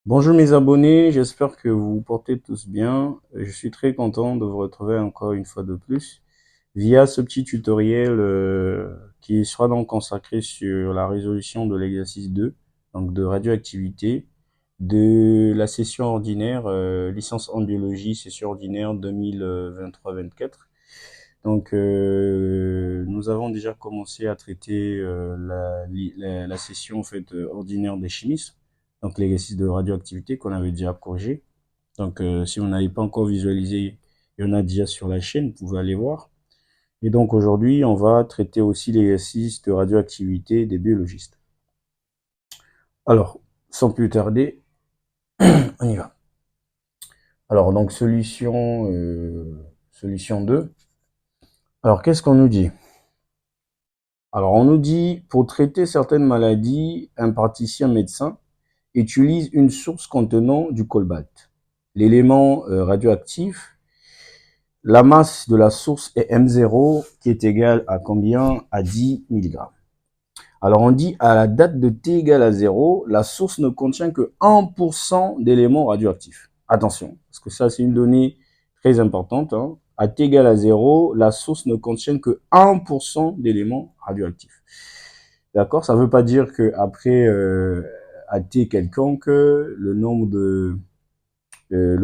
Bonjour mes abonnés, j'espère que vous vous portez tous bien. Je suis très content de vous retrouver encore une fois de plus via ce petit tutoriel qui sera donc consacré sur la résolution de l'exercice 2, donc de radioactivité, de la session ordinaire, licence en biologie, session ordinaire 2023-24. Donc, nous avons déjà commencé à traiter la session en fait, ordinaire des chimistes, donc l'exercice de radioactivité qu'on avait déjà corrigé. Donc, si vous n'avez pas encore visualisé, il y en a déjà sur la chaîne, vous pouvez aller voir. Et donc, aujourd'hui, on va traiter aussi l'exercice de radioactivité des biologistes. Alors, sans plus tarder, on y va. Alors, donc, solution 2. Alors, qu'est-ce qu'on nous dit? Alors, on nous dit, pour traiter certaines maladies, un praticien médecin utilise une source contenant du cobalt. L'élément radioactif, la masse de la source est M0 qui est égale à combien? À 10 mg. Alors, on dit, à la date de T égale à 0, la source ne contient que 1% d'éléments radioactifs. Attention, parce que ça, c'est une donnée très importante. Hein. À T égale à 0, la source ne contient que 1% d'éléments radioactifs. D'accord? Ça ne veut pas dire qu'après à T quelconque, le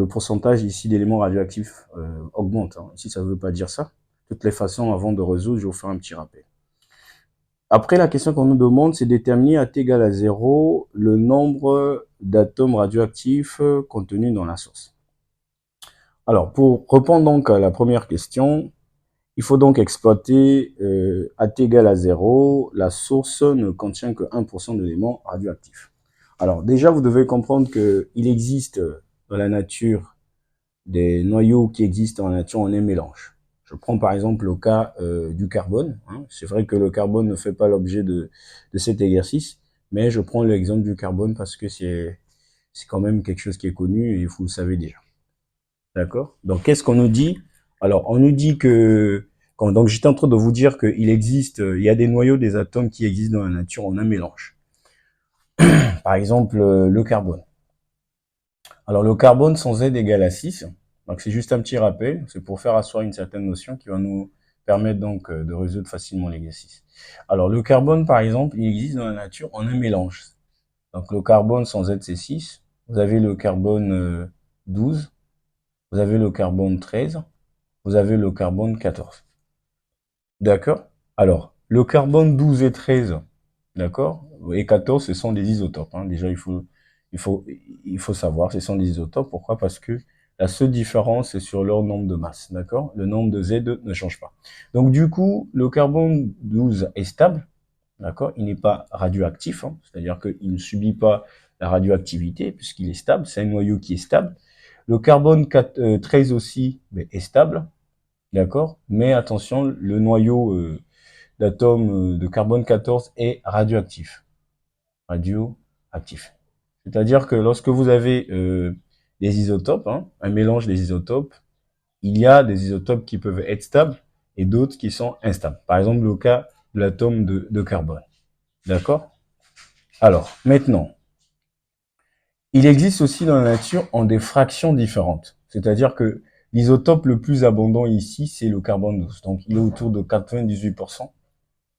pourcentage ici d'éléments radioactifs augmente. Hein. Ici, ça ne veut pas dire ça. De toutes les façons, avant de résoudre, je vais vous faire un petit rappel. Après, la question qu'on nous demande, c'est déterminer à T égale à 0 le nombre d'atomes radioactifs contenus dans la source. Alors, pour répondre donc à la première question, il faut donc exploiter à T égale à 0, la source ne contient que 1% d'éléments radioactifs. Alors déjà, vous devez comprendre qu'il existe dans la nature des noyaux qui existent dans la nature en un mélange. Je prends par exemple le cas du carbone. Hein. C'est vrai que le carbone ne fait pas l'objet de cet exercice, mais je prends l'exemple du carbone parce que c'est quand même quelque chose qui est connu et vous le savez déjà. D'accord? Donc, qu'est-ce qu'on nous dit? Alors, on nous dit que, donc j'étais en train de vous dire qu'il existe, il y a des noyaux des atomes qui existent dans la nature en un mélange. Par exemple, le carbone. Alors, le carbone sans Z égale à 6. Donc, c'est juste un petit rappel. C'est pour faire asseoir une certaine notion qui va nous permettre donc de résoudre facilement l'exercice. Alors, le carbone, par exemple, il existe dans la nature en un mélange. Donc, le carbone sans Z, c'est 6. Vous avez le carbone 12. Vous avez le carbone 13. Vous avez le carbone 14. D'accord? Alors, le carbone 12 et 13, d'accord? Et 14, ce sont des isotopes. Hein. Déjà, il faut, il faut savoir, ce sont des isotopes. Pourquoi? Parce que la seule différence, c'est sur leur nombre de masse. D'accord? Le nombre de Z ne change pas. Donc, du coup, le carbone 12 est stable. D'accord? Il n'est pas radioactif. Hein. C'est-à-dire qu'il ne subit pas la radioactivité puisqu'il est stable. C'est un noyau qui est stable. Le carbone 13 aussi est stable. D'accord? Mais attention, le noyau d'atomes de carbone 14 est radioactif. Radioactif. C'est-à-dire que lorsque vous avez des isotopes, hein, un mélange des isotopes, il y a des isotopes qui peuvent être stables et d'autres qui sont instables. Par exemple, le cas de l'atome de carbone. D'accord? Alors, maintenant, il existe aussi dans la nature en des fractions différentes. C'est-à-dire que l'isotope le plus abondant ici, c'est le carbone 12. Donc, il est autour de 98%.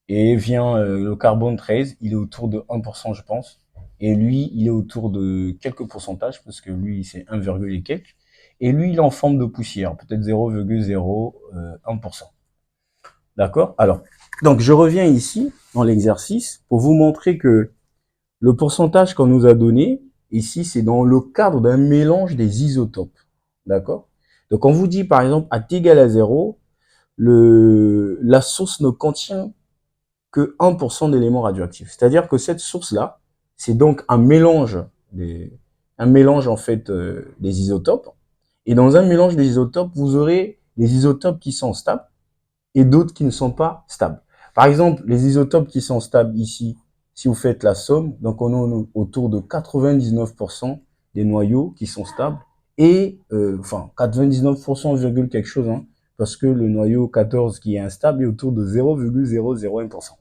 Et vient le carbone 13, il est autour de 1%, je pense. Et lui, il est autour de quelques pourcentages, parce que lui, c'est 1, et quelques. Et lui, il est en forme de poussière, peut-être 0,01%. D'accord? Alors, donc je reviens ici, dans l'exercice, pour vous montrer que le pourcentage qu'on nous a donné, ici, c'est dans le cadre d'un mélange des isotopes. D'accord? Donc, on vous dit, par exemple, à T égale à 0, la source ne contient que 1% d'éléments radioactifs. C'est-à-dire que cette source-là, c'est donc un mélange en fait des isotopes. Et dans un mélange des isotopes, vous aurez des isotopes qui sont stables et d'autres qui ne sont pas stables. Par exemple, les isotopes qui sont stables ici, si vous faites la somme, donc on a autour de 99% des noyaux qui sont stables et enfin 99% virgule quelque chose, hein, parce que le noyau 14 qui est instable est autour de 0,001%.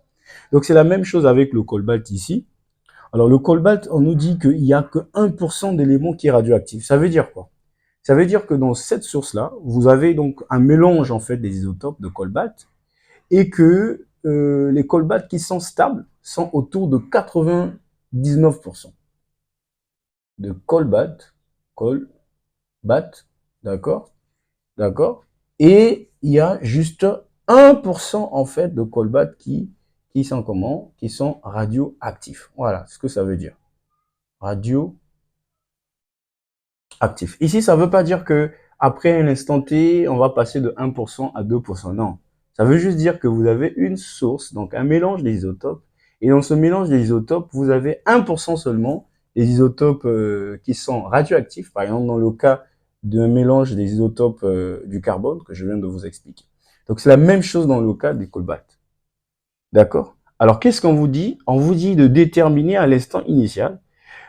Donc c'est la même chose avec le cobalt ici. Alors, le cobalt, on nous dit qu'il n'y a que 1% d'éléments qui est radioactif. Ça veut dire quoi? Ça veut dire que dans cette source-là, vous avez donc un mélange, en fait, des isotopes de cobalt et que les cobaltes qui sont stables sont autour de 99% de cobalt, d'accord? D'accord? Et il y a juste 1% en fait de cobalt qui sont comment? Qui sont radioactifs. Voilà ce que ça veut dire. Radioactif. Ici, ça ne veut pas dire que après un instant T, on va passer de 1% à 2%. Non. Ça veut juste dire que vous avez une source, donc un mélange des isotopes. Et dans ce mélange des isotopes, vous avez 1% seulement des isotopes qui sont radioactifs. Par exemple, dans le cas d'un mélange des isotopes du carbone que je viens de vous expliquer. Donc, c'est la même chose dans le cas du cobalt. D'accord? Alors, qu'est-ce qu'on vous dit? On vous dit de déterminer à l'instant initial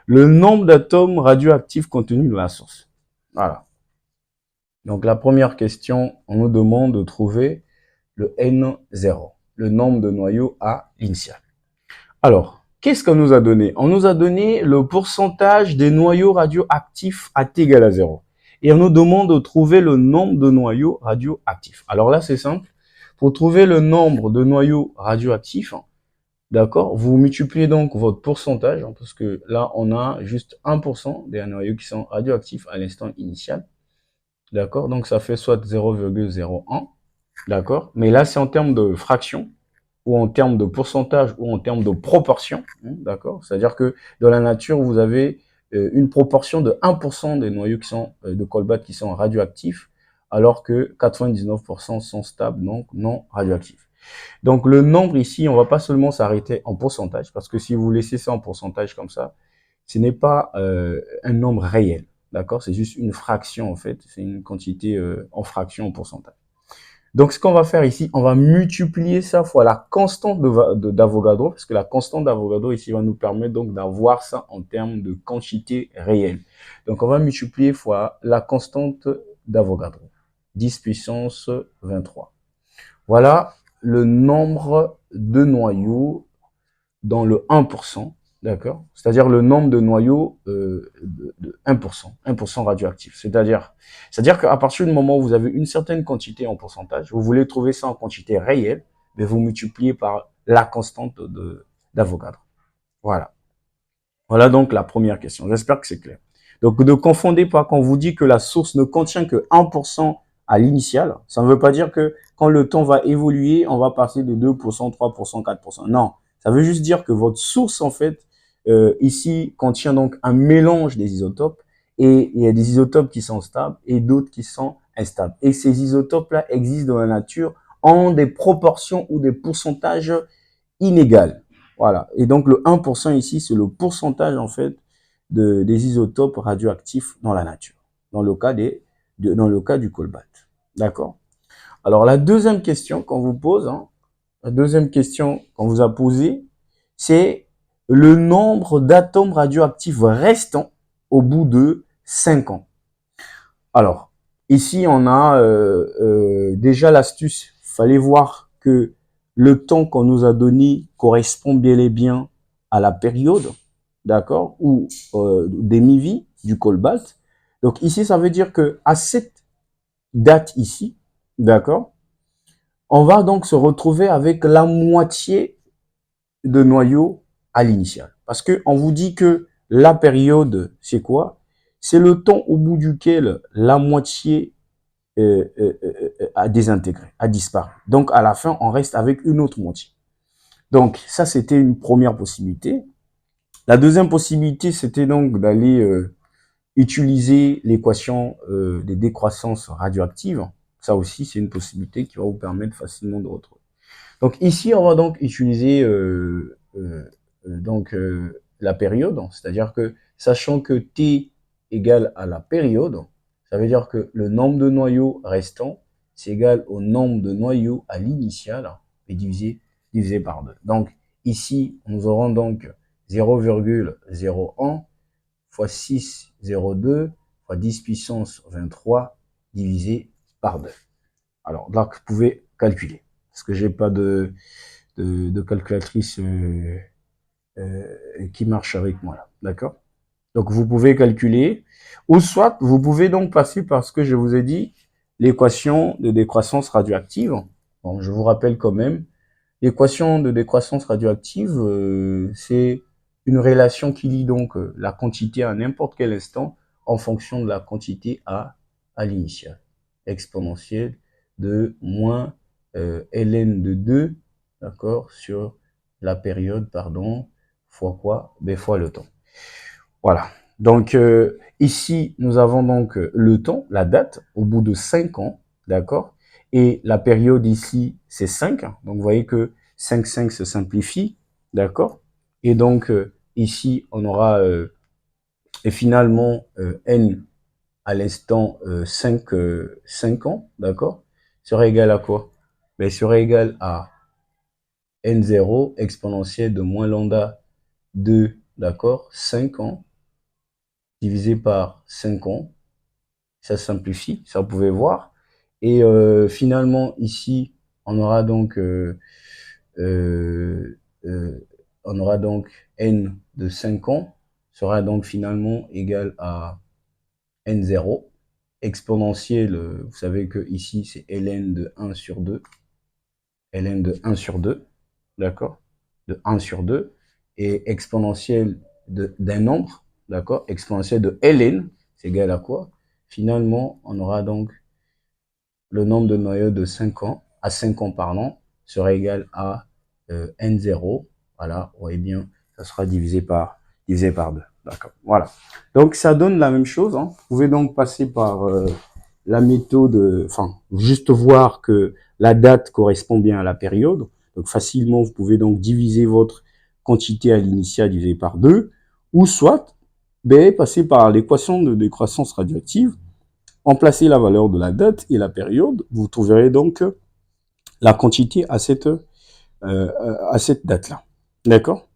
le nombre d'atomes radioactifs contenus dans la source. Voilà. Donc, la première question, on nous demande de trouver le N0, le nombre de noyaux à l'initial. Alors, qu'est-ce qu'on nous a donné? On nous a donné le pourcentage des noyaux radioactifs à T égale à 0. Et on nous demande de trouver le nombre de noyaux radioactifs. Alors là, c'est simple. Pour trouver le nombre de noyaux radioactifs, d'accord, vous multipliez donc votre pourcentage, parce que là, on a juste 1% des noyaux qui sont radioactifs à l'instant initial. D'accord, donc ça fait soit 0,01. D'accord, mais là, c'est en termes de fraction, ou en termes de pourcentage, ou en termes de proportion. D'accord, c'est-à-dire que dans la nature, vous avez une proportion de 1% des noyaux qui sont de cobalt qui sont radioactifs, alors que 99% sont stables, donc non radioactifs. Donc le nombre ici, on va pas seulement s'arrêter en pourcentage, parce que si vous laissez ça en pourcentage comme ça, ce n'est pas un nombre réel. D'accord? C'est juste une fraction en fait, c'est une quantité en fraction, en pourcentage. Donc ce qu'on va faire ici, on va multiplier ça fois la constante d'Avogadro, parce que la constante d'Avogadro ici va nous permettre donc d'avoir ça en termes de quantité réelle. Donc on va multiplier fois la constante d'Avogadro, 10 puissance 23. Voilà le nombre de noyaux dans le 1%, d'accord? C'est-à-dire le nombre de noyaux de 1% radioactifs. C'est-à-dire qu'à partir du moment où vous avez une certaine quantité en pourcentage, vous voulez trouver ça en quantité réelle, mais vous multipliez par la constante d'Avogadro. Voilà. Voilà donc la première question. J'espère que c'est clair. Donc ne confondez pas quand on vous dit que la source ne contient que 1% à l'initial. Ça ne veut pas dire que quand le temps va évoluer, on va passer de 2%, 3%, 4%. Non, ça veut juste dire que votre source, en fait, ici, contient donc un mélange des isotopes et il y a des isotopes qui sont stables et d'autres qui sont instables. Et ces isotopes-là existent dans la nature en des proportions ou des pourcentages inégales. Voilà. Et donc, le 1% ici, c'est le pourcentage, en fait, des isotopes radioactifs dans la nature. Dans le cas dans le cas du cobalt. D'accord? Alors, la deuxième question qu'on vous pose, la deuxième question qu'on vous a posée, c'est le nombre d'atomes radioactifs restants au bout de 5 ans. Alors, ici, on a déjà l'astuce. Fallait voir que le temps qu'on nous a donné correspond bel et bien à la période, d'accord, ou demi-vie du cobalt. Donc ici, ça veut dire que à cette date ici, d'accord, on va donc se retrouver avec la moitié de noyau à l'initial. Parce que on vous dit que la période, c'est quoi? C'est le temps au bout duquel la moitié a désintégré, a disparu. Donc à la fin, on reste avec une autre moitié. Donc ça, c'était une première possibilité. La deuxième possibilité, c'était donc d'aller utiliser l'équation des décroissances radioactives. Ça aussi, c'est une possibilité qui va vous permettre facilement de retrouver. Donc ici, on va donc utiliser la période, c'est-à-dire que sachant que t égale à la période, ça veut dire que le nombre de noyaux restants, c'est égal au nombre de noyaux à l'initiale, et divisé par 2. Donc ici, nous aurons donc 0,01 fois 6,02 fois 10 puissance 23 divisé par 2. Alors là, vous pouvez calculer, parce que j'ai pas de calculatrice qui marche avec moi là, d'accord? Donc vous pouvez calculer, ou soit vous pouvez donc passer par ce que je vous ai dit, l'équation de décroissance radioactive. Bon, je vous rappelle quand même, l'équation de décroissance radioactive, c'est une relation qui lie donc la quantité à n'importe quel instant en fonction de la quantité à l'initiale, exponentielle de moins ln de 2, d'accord, sur la période, pardon, fois quoi? Ben, fois le temps. Voilà. Donc ici, nous avons donc le temps, la date, au bout de 5 ans, d'accord? Et la période ici, c'est 5. Donc vous voyez que 5, 5 se simplifie, d'accord? Et donc ici, on aura et finalement n à l'instant 5 ans, d'accord? Serait égal à quoi? Ben, serait égal à n0 exponentielle de moins lambda 2, d'accord? 5 ans divisé par 5 ans, ça simplifie, ça vous pouvez voir. Et finalement, ici, on aura donc, euh, euh, on aura donc n de 5 ans, sera donc finalement égal à n0, exponentielle, vous savez que ici, c'est ln de 1 sur 2, ln de 1 sur 2, d'accord, de 1 sur 2, et exponentielle d'un nombre, d'accord, exponentielle de ln, c'est égal à quoi? Finalement, on aura donc le nombre de noyaux de 5 ans, à 5 ans pardon, sera égal à n0, voilà, vous voyez bien, ça sera divisé par 2, d'accord, voilà. Donc ça donne la même chose, hein. Vous pouvez donc passer par la méthode, enfin, juste voir que la date correspond bien à la période. Donc facilement, vous pouvez donc diviser votre quantité à l'initiale divisé par 2, ou soit passer par l'équation de décroissance radioactive, remplacer la valeur de la date et la période, vous trouverez donc la quantité à cette date-là. D'accord?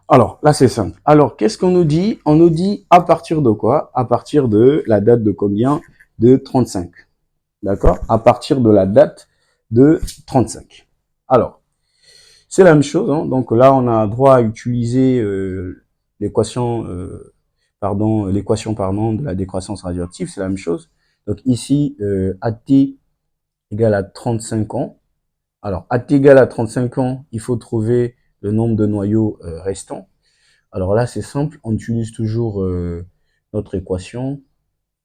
Alors, là, c'est simple. Alors, qu'est-ce qu'on nous dit? On nous dit à partir de quoi? À partir de la date de combien? De 35. D'accord? À partir de la date de 35. Alors, c'est la même chose, hein. Donc là, on a droit à utiliser l'équation de la décroissance radioactive, c'est la même chose. Donc ici, AT égale à 35 ans. Alors, AT égale à 35 ans, il faut trouver le nombre de noyaux restants. Alors là, c'est simple, on utilise toujours notre équation.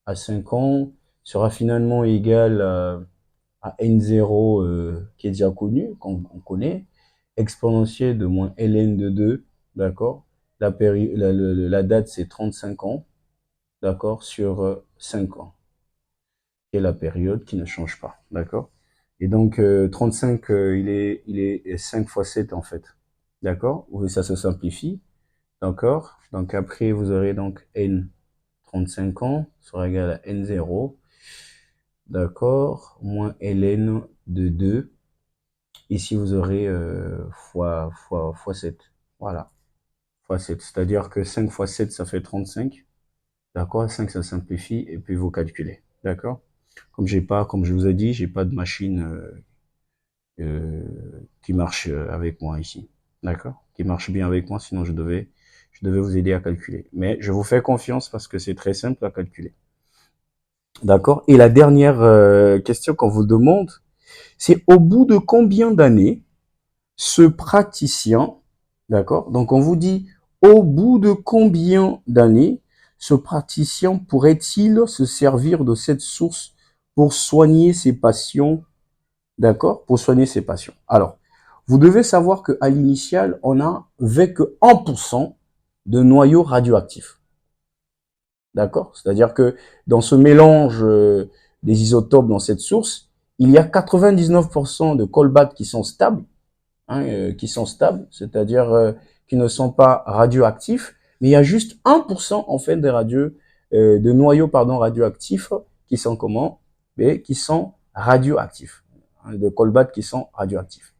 À 5 ans sera finalement égal à n0 qui est déjà connu, qu'on connaît, exponentielle de moins ln de 2, d'accord? La date, c'est 35 ans, d'accord, sur 5 ans, qui est la période qui ne change pas, d'accord? Et donc, 35, il est 5 fois 7, en fait, d'accord? Ça se simplifie, d'accord? Donc, après, vous aurez donc n 35 ans sera égal à n0, d'accord, moins ln de 2. Ici, vous aurez fois 7. Voilà, fois 7. C'est-à-dire que 5 fois 7, ça fait 35. D'accord? 5, ça simplifie, et puis vous calculez. D'accord? Comme je vous ai dit, j'ai pas de machine qui marche avec moi ici. D'accord? Qui marche bien avec moi, sinon je devais vous aider à calculer. Mais je vous fais confiance parce que c'est très simple à calculer. D'accord? Et la dernière question qu'on vous demande, c'est au bout de combien d'années ce praticien, d'accord? Donc on vous dit, au bout de combien d'années ce praticien pourrait-il se servir de cette source pour soigner ses patients, d'accord? Pour soigner ses patients. Alors, vous devez savoir qu'à l'initial, on n'avait que 1% de noyaux radioactifs. D'accord? C'est-à-dire que dans ce mélange des isotopes dans cette source, il y a 99% de colbates qui sont stables, hein, c'est-à-dire qui ne sont pas radioactifs, mais il y a juste 1% en fait de noyaux radioactifs qui sont comment? Qui sont radioactifs, hein, de colbates qui sont radioactifs.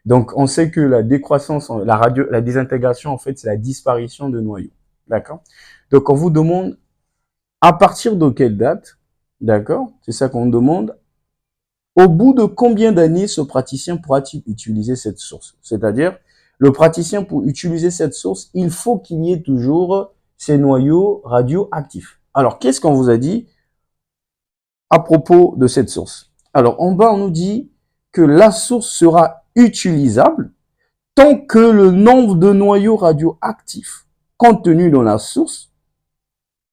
Donc on sait que la décroissance, la désintégration en fait, c'est la disparition de noyaux, d'accord? Donc on vous demande à partir de quelle date, d'accord? C'est ça qu'on demande. Au bout de combien d'années ce praticien pourra-t-il utiliser cette source? C'est-à-dire, Le praticien, pour utiliser cette source, il faut qu'il y ait toujours ces noyaux radioactifs. Alors, qu'est-ce qu'on vous a dit à propos de cette source? Alors, en bas, on nous dit que la source sera utilisable tant que le nombre de noyaux radioactifs contenus dans la source,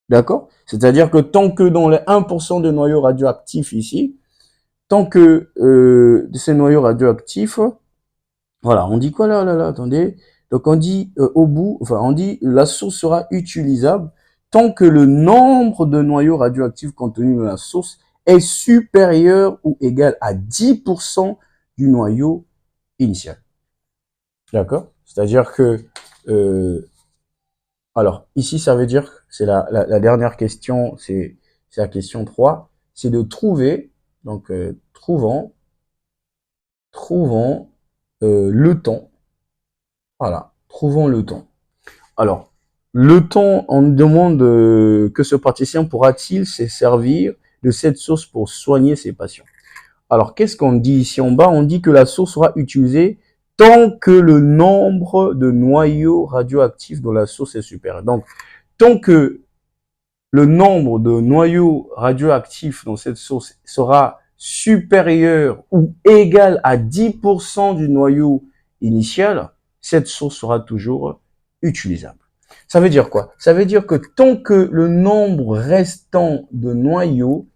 d'accord? C'est-à-dire que tant que dans les 1% de noyaux radioactifs ici, tant que ces noyaux radioactifs, voilà, on dit quoi là, attendez. Donc on dit au bout, enfin on dit la source sera utilisable tant que le nombre de noyaux radioactifs contenus dans la source est supérieur ou égal à 10% du noyau initial. D'accord? C'est-à-dire que, alors ici ça veut dire, c'est la dernière question, c'est la question 3, c'est de trouver, donc trouvons le temps. Voilà, trouvons le temps. Alors, le temps, on demande que ce praticien pourra-t-il se servir de cette source pour soigner ses patients. Alors, qu'est-ce qu'on dit ici en bas? On dit que la source sera utilisée tant que le nombre de noyaux radioactifs dans la source est supérieur. Donc, tant que le nombre de noyaux radioactifs dans cette source sera supérieur ou égal à 10% du noyau initial, cette source sera toujours utilisable. Ça veut dire quoi? Ça veut dire que tant que le nombre restant de noyaux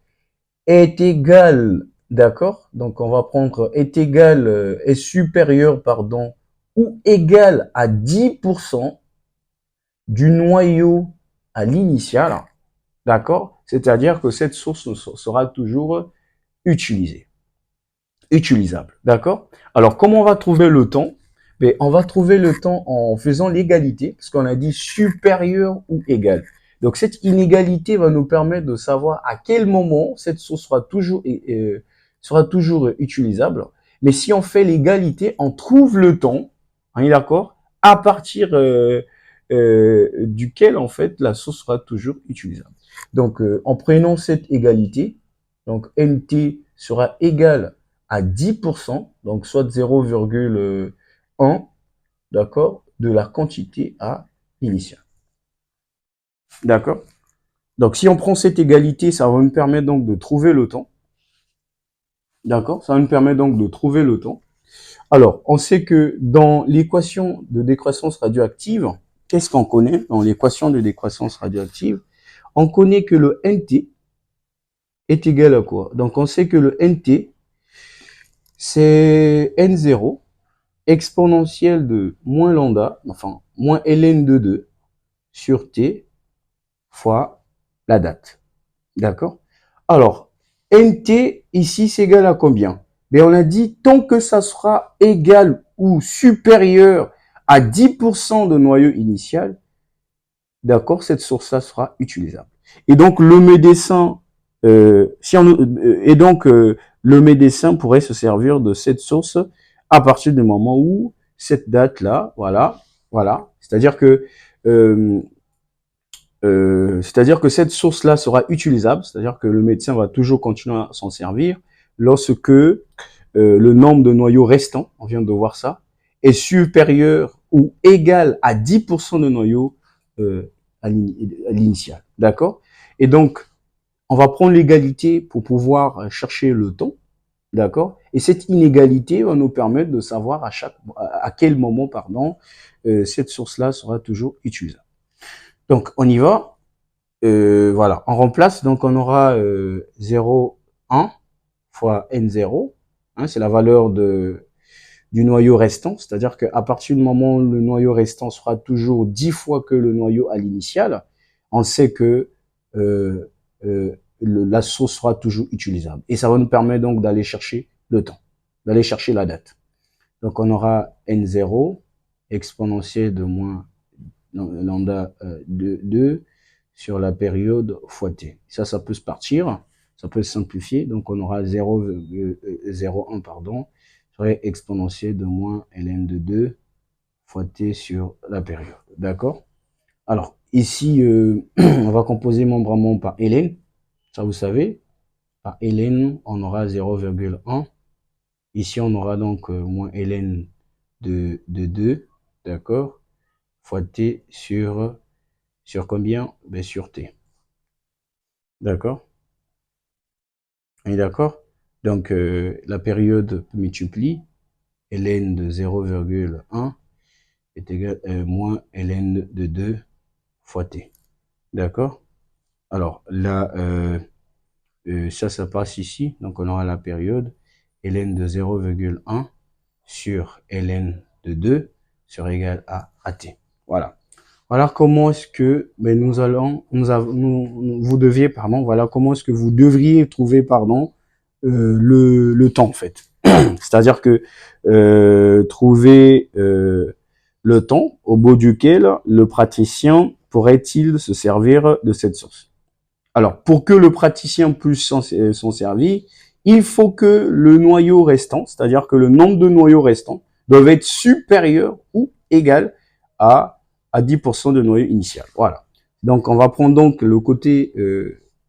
est égal, d'accord? Donc on va prendre est égal, est supérieur, pardon, ou égal à 10% du noyau à l'initial, d'accord? C'est-à-dire que cette source sera toujours utilisable, d'accord? Alors, comment on va trouver le temps? Ben, on va trouver le temps en faisant l'égalité, parce qu'on a dit supérieur ou égal. Donc, cette inégalité va nous permettre de savoir à quel moment cette source sera toujours utilisable. Mais si on fait l'égalité, on trouve le temps, on est d'accord, à partir duquel, en fait, la source sera toujours utilisable. Donc, en prenant cette égalité, donc NT sera égal à 10%, donc soit 0,1, d'accord, de la quantité A initiale. D'accord? Donc, si on prend cette égalité, ça va nous permettre donc de trouver le temps. D'accord? Ça va nous permettre donc de trouver le temps. Alors, on sait que dans l'équation de décroissance radioactive, qu'est-ce qu'on connaît dans l'équation de décroissance radioactive? On connaît que le NT est égal à quoi? Donc, on sait que le NT, c'est N0 exponentielle de moins lambda, enfin, moins ln de 2 sur t fois la date. D'accord? Alors, nt, ici, c'est égal à combien? Mais on a dit, tant que ça sera égal ou supérieur à 10% de noyau initial, d'accord, cette source-là sera utilisable. Et donc, le médecin, le médecin pourrait se servir de cette source à partir du moment où cette date-là, voilà, c'est-à-dire que cette source-là sera utilisable, c'est-à-dire que le médecin va toujours continuer à s'en servir lorsque le nombre de noyaux restants, on vient de voir ça, est supérieur ou égal à 10% de noyaux à l'initial. D'accord? Et donc, on va prendre l'égalité pour pouvoir chercher le temps. D'accord? Et cette inégalité va nous permettre de savoir à quel moment, pardon, cette source-là sera toujours utilisable. Donc, on y va. Voilà, on remplace, donc on aura 0,1 fois N0, hein, c'est la valeur du noyau restant, c'est-à-dire qu'à partir du moment où le noyau restant sera toujours 10 fois que le noyau à l'initial, on sait que la source sera toujours utilisable. Et ça va nous permettre donc d'aller chercher le temps, d'aller chercher la date. Donc on aura N0 exponentielle de moins lambda de 2 sur la période fois t. Ça peut se partir, ça peut se simplifier. Donc on aura 0,01, pardon, serait exponentielle de moins ln de 2 fois t sur la période. D'accord? Alors, ici, on va composer membre à membre par ln. Ça, vous savez. Par ln, on aura 0,1. Ici, on aura donc moins ln de 2 d'accord, fois t sur combien? Ben, sur t. D'accord? On est d'accord? Donc, la période multiplie ln de 0,1 est égal à moins ln de 2 fois t. D'accord? Alors, là, ça passe ici. Donc, on aura la période ln de 0,1 sur ln de 2 sera égal à at. Voilà. Voilà comment est-ce que ben, vous deviez, pardon, voilà comment est-ce que vous devriez trouver, pardon, le temps, en fait. C'est-à-dire que trouver le temps au bout duquel le praticien pourrait-il se servir de cette source. Alors, pour que le praticien puisse s'en servir, il faut que le noyau restant, c'est-à-dire que le nombre de noyaux restants, doivent être supérieur ou égal à 10% de noyau initial. Voilà. Donc, on va prendre donc le côté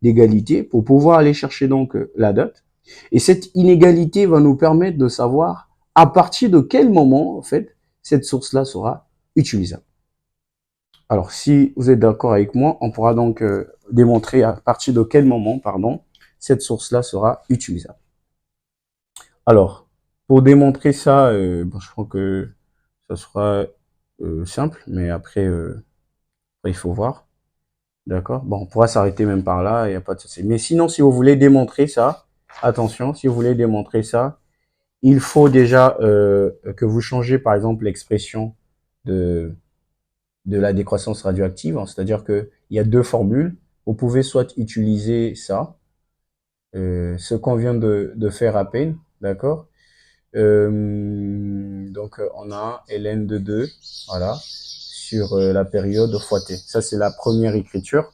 d'égalité pour pouvoir aller chercher donc la date. Et cette inégalité va nous permettre de savoir à partir de quel moment, en fait, cette source-là sera utilisable. Alors, si vous êtes d'accord avec moi, on pourra donc démontrer à partir de quel moment, pardon, cette source-là sera utilisable. Alors, pour démontrer ça, bon, je crois que ça sera simple, mais après, il faut voir. D'accord? Bon, on pourra s'arrêter même par là, il n'y a pas de souci. Mais sinon, si vous voulez démontrer ça, attention, si vous voulez démontrer ça, il faut déjà que vous changez, par exemple, l'expression de la décroissance radioactive, hein, c'est-à-dire que il y a deux formules. Vous pouvez soit utiliser ça, ce qu'on vient de faire à peine, d'accord. Donc on a ln de 2, voilà, sur la période fois t. Ça c'est la première écriture.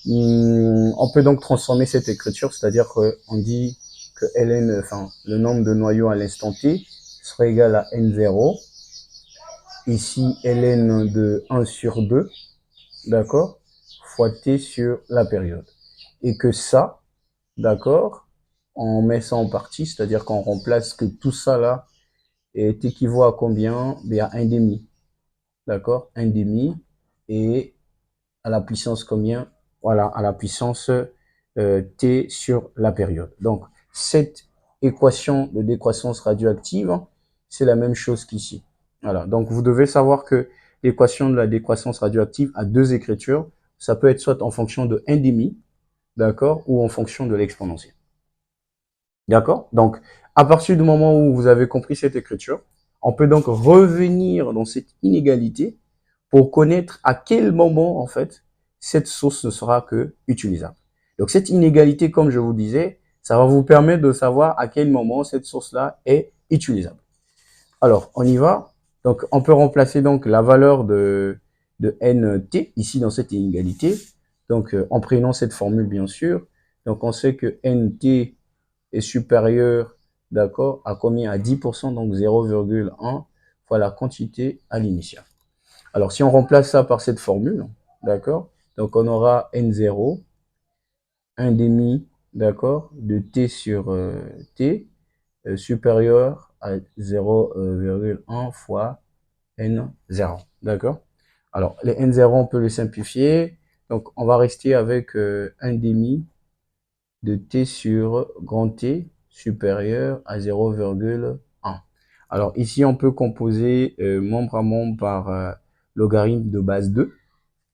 On peut donc transformer cette écriture, c'est-à-dire qu'on dit que ln, enfin le nombre de noyaux à l'instant t serait égal à n0. Ici ln de 1 sur 2, d'accord, fois t sur la période. Et que ça, d'accord, on met ça en partie, c'est-à-dire qu'on remplace que tout ça là est équivaut à combien? Bien, à 1,5, d'accord, 1,5, et à la puissance combien? Voilà, à la puissance t sur la période. Donc, cette équation de décroissance radioactive, c'est la même chose qu'ici. Voilà, donc vous devez savoir que l'équation de la décroissance radioactive a deux écritures. Ça peut être soit en fonction de 1,5, d'accord, ou en fonction de l'exponentielle. D'accord? Donc, à partir du moment où vous avez compris cette écriture, on peut donc revenir dans cette inégalité pour connaître à quel moment, en fait, cette source ne sera que utilisable. Donc, cette inégalité, comme je vous disais, ça va vous permettre de savoir à quel moment cette source-là est utilisable. Alors, on y va. Donc, on peut remplacer donc la valeur de nt ici dans cette inégalité. Donc, en prenant cette formule, bien sûr. Donc, on sait que nt est supérieur, d'accord, à combien? À 10%, donc 0,1 fois la quantité à l'initiale. Alors, si on remplace ça par cette formule, d'accord, donc on aura n0, 1,5, d'accord, de t sur t, supérieur à 0,1 fois n0, d'accord. Alors, les n0, on peut le simplifier, donc on va rester avec 1,5 de t sur grand T supérieur à 0,1. Alors ici, on peut composer membre à membre par logarithme de base 2,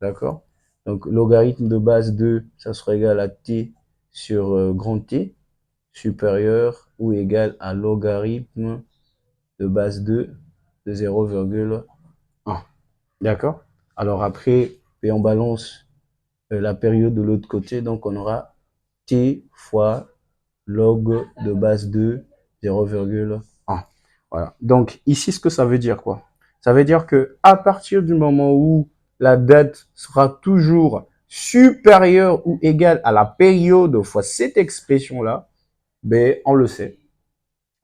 d'accord. Donc logarithme de base 2, ça sera égal à t sur grand T supérieur ou égal à logarithme de base 2 de 0,1. D'accord. Alors après, et on balance la période de l'autre côté, donc on aura t fois log de base 2, 0,1. Voilà. Donc, ici, ce que ça veut dire quoi? Ça veut dire que à partir du moment où la date sera toujours supérieure ou égale à la période fois cette expression-là, ben, on le sait.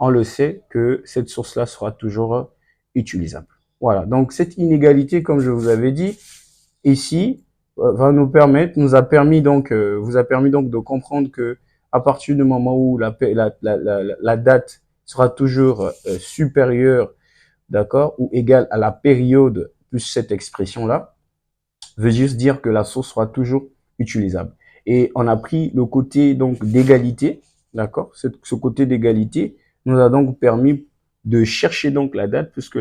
On le sait que cette source-là sera toujours utilisable. Voilà. Donc, cette inégalité, comme je vous avais dit, ici, va nous permettre, vous a permis donc de comprendre que à partir du moment où la date sera toujours supérieure d'accord, ou égale à la période plus cette expression-là, veut juste dire que la source sera toujours utilisable. Et on a pris le côté donc d'égalité, d'accord, ce côté d'égalité nous a donc permis de chercher donc la date, puisque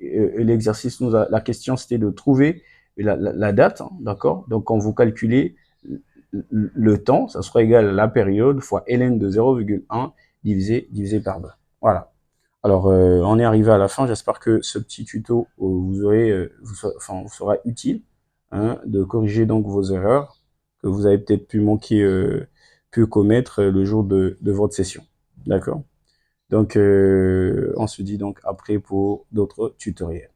l'exercice la question c'était de trouver la date, hein, d'accord. Donc quand vous calculez le temps, ça sera égal à la période fois ln de 0,1 divisé par 2. Voilà. Alors, on est arrivé à la fin. J'espère que ce petit tuto vous sera utile, hein, de corriger donc vos erreurs que vous avez peut-être pu commettre le jour de votre session. D'accord? Donc, on se dit donc après pour d'autres tutoriels.